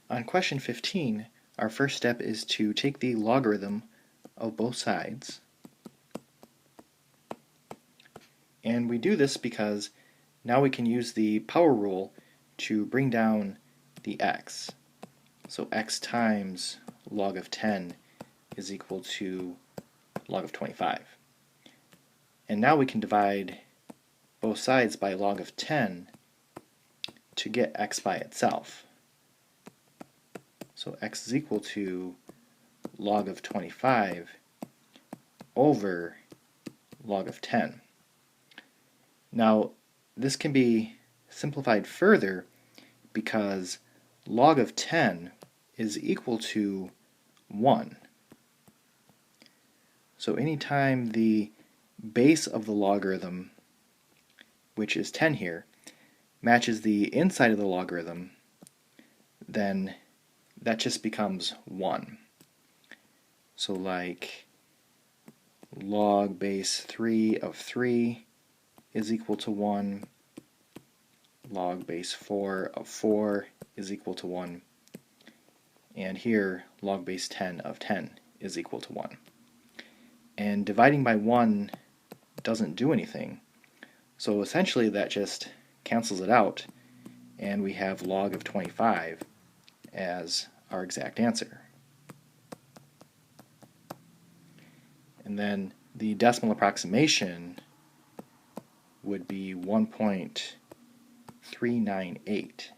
On question 15, our first step is to take the logarithm of both sides. And we do this because now we can use the power rule to bring down the x. So x times log of 10 is equal to log of 25. And now we can divide both sides by log of 10 to get x by itself. So x is equal to log of 25 over log of 10. Now, this can be simplified further because log of 10 is equal to 1. So anytime the base of the logarithm, which is 10 here, matches the inside of the logarithm, then that just becomes 1. So like log base 3 of 3 is equal to 1, log base 4 of 4 is equal to 1, and here log base 10 of 10 is equal to 1. And dividing by 1 doesn't do anything, so essentially that just cancels it out, and we have log of 25 as our exact answer. And then the decimal approximation would be 1.398.